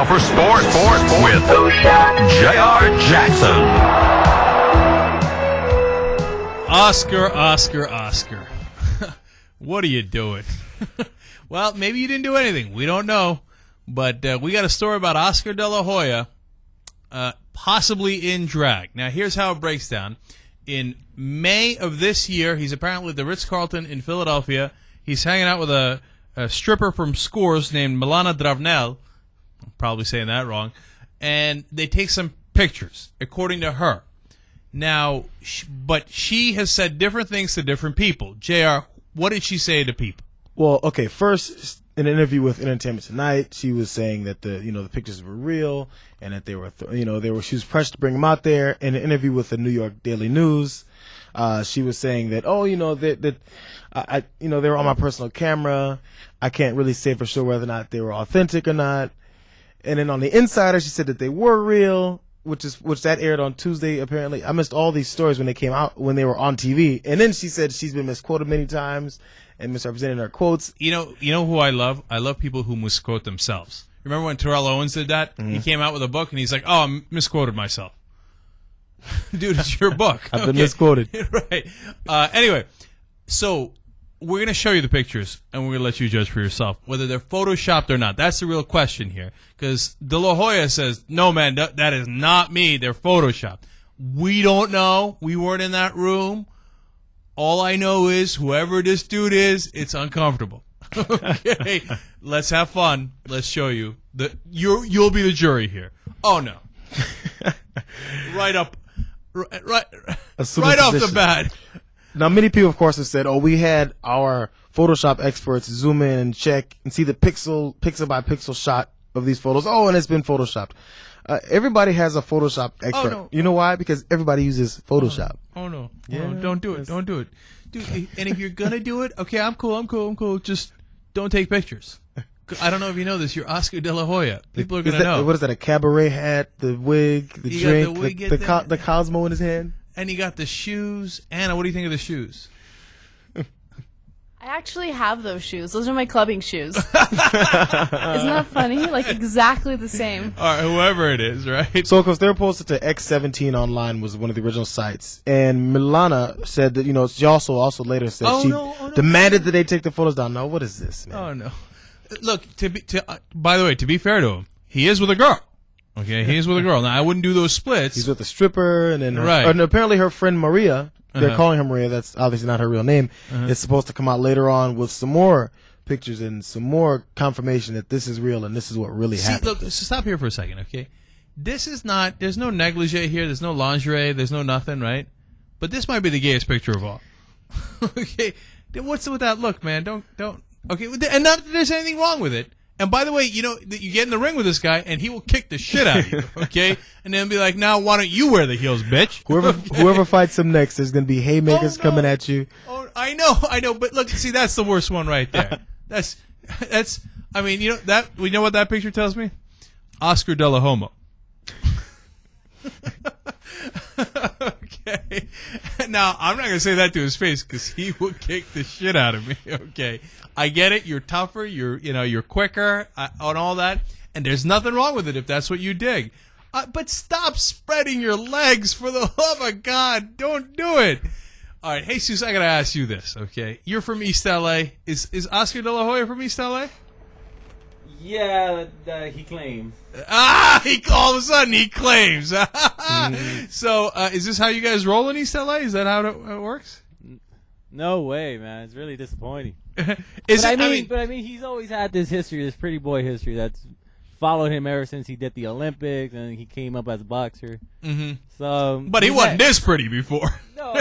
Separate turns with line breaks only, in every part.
Now for sports with J.R. Jackson.
Oscar. What are you doing? Well, maybe you didn't do anything. We don't know. But we got a story about Oscar de la Hoya possibly in drag. Now, here's how it breaks down. In May of this year, he's apparently at the Ritz-Carlton in Philadelphia. He's hanging out with a stripper from Scores named Milana Dravnel. I'm probably saying that wrong. And they take some pictures, according to her. Now, but she has said different things to different people. JR, what did she say to people?
Well, okay, first, in an interview with Entertainment Tonight, she was saying that the pictures were real and that they were she was pressured to bring them out there. In an interview with the New York Daily News, she was saying that they were on my personal camera. I can't really say for sure whether or not they were authentic or not. And then on the Insider, she said that they were real, which that aired on Tuesday. Apparently, I missed all these stories when they came out, when they were on TV. And then she said she's been misquoted many times and misrepresenting her quotes.
You know who I love? I love people who misquote themselves. Remember when Terrell Owens did that? Mm-hmm. He came out with a book and he's like, "Oh, I misquoted myself." Dude, it's your book.
I've been misquoted.
Right. Anyway, so we're going to show you the pictures and we're going to let you judge for yourself whether they're photoshopped or not. That's the real question here. Because De La Hoya says, "No, man, that is not me. They're photoshopped." We don't know. We weren't in that room. All I know is whoever this dude is, it's uncomfortable. Okay, let's have fun. Let's show you. You'll be the jury here. Oh, no. right off the bat.
Now, many people, of course, have said, we had our Photoshop experts zoom in and check and see the pixel by pixel shot of these photos. Oh, and it's been Photoshopped. Everybody has a Photoshop expert.
Oh, no.
You know why? Because everybody uses Photoshop.
Oh, no. Yeah, don't do it. Don't do it. Dude, and if you're going to do it, okay, I'm cool. Just don't take pictures. I don't know if you know this. You're Oscar de la Hoya. People are going to know.
What is that, a cabaret hat, the wig, the drink, the Cosmo in his hand?
And he got the shoes. Anna, what do you think of the shoes?
I actually have those shoes. Those are my clubbing shoes. Isn't that funny? Like, exactly the same.
All right, whoever it is, right?
So, because they're posted to X17 Online was one of the original sites. And Milana said that, she also later said demanded that they take the photos down. No, what is this, man?
Oh, no. Look, by the way, to be fair to him, he is with a girl. Okay, he is with a girl. Now, I wouldn't do those splits.
He's with a stripper, and then and apparently her friend Maria, they're calling her Maria, that's obviously not her real name, is supposed to come out later on with some more pictures and some more confirmation that this is real and this is what really happened.
Look, so stop here for a second, okay? This is not, there's no negligee here, there's no lingerie, there's no nothing, right? But this might be the gayest picture of all. Okay, then what's with that look, man? Don't, okay, and not that there's anything wrong with it. And by the way, you get in the ring with this guy, and he will kick the shit out of you, okay? And then be like, now why don't you wear the heels, bitch?
Whoever fights him next, there's going to be haymakers coming at you.
Oh, I know. But look, see, that's the worst one right there. That's. I mean, we know what that picture tells me? Oscar de la Homo. Okay. Now, I'm not going to say that to his face because he will kick the shit out of me, okay? I get it. You're tougher. You're quicker on all that. And there's nothing wrong with it if that's what you dig. But stop spreading your legs, for the love of God. Don't do it. All right. Hey, Jesus, I got to ask you this, okay? You're from East L.A. Is Oscar de la Hoya from East L.A.?
Yeah, he claims.
All of a sudden he claims. So, is this how you guys roll in East LA? Is that how it works?
No way, man. It's really disappointing.
But
I mean, he's always had this history, this pretty boy history that's followed him ever since he did the Olympics and he came up as a boxer.
Mm-hmm.
So,
but he wasn't this pretty before.
No,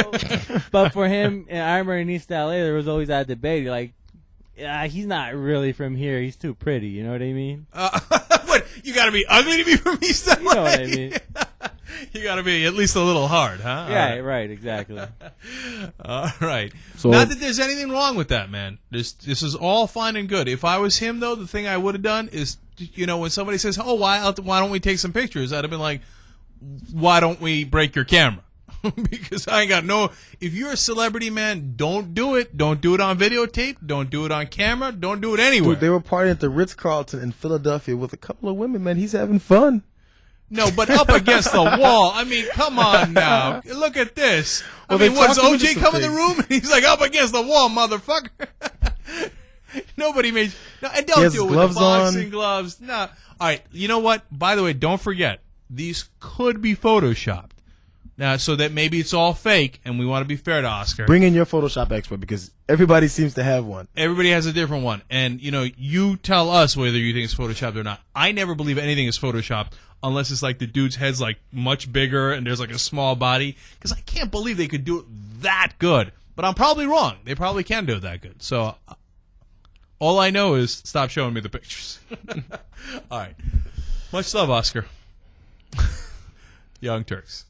but for him, I remember in East LA there was always that debate, like, he's not really from here. He's too pretty. You know what I mean?
What? You got to be ugly to be from East LA?
You know what I mean?
You got to be at least a little hard, huh?
Yeah, right, exactly.
All right. So, not that there's anything wrong with that, man. This is all fine and good. If I was him, though, the thing I would have done is, when somebody says, "Oh, why don't we take some pictures?" I'd have been like, "Why don't we break your camera?" because I ain't got no. If you're a celebrity, man, don't do it. Don't do it on videotape. Don't do it on camera. Don't do it anywhere.
Dude, they were partying at the Ritz-Carlton in Philadelphia with a couple of women, man. He's having fun.
No, but up against the wall. I mean, come on now. Look at this.
Well,
I mean,
they
what, does
talked
OJ
into
come in the
some
room? He's like, up against the wall, motherfucker. Nobody made. No, and don't
has
do it with
gloves
the boxing
on.
gloves. No. All right. You know what? By the way, don't forget, these could be photoshopped. Now, so that maybe it's all fake, and we want to be fair to Oscar.
Bring in your Photoshop expert because everybody seems to have one.
Everybody has a different one. And, you tell us whether you think it's photoshopped or not. I never believe anything is photoshopped unless it's like the dude's head's like much bigger and there's like a small body. Because I can't believe they could do it that good. But I'm probably wrong. They probably can do it that good. So all I know is stop showing me the pictures. All right. Much love, Oscar. Young Turks.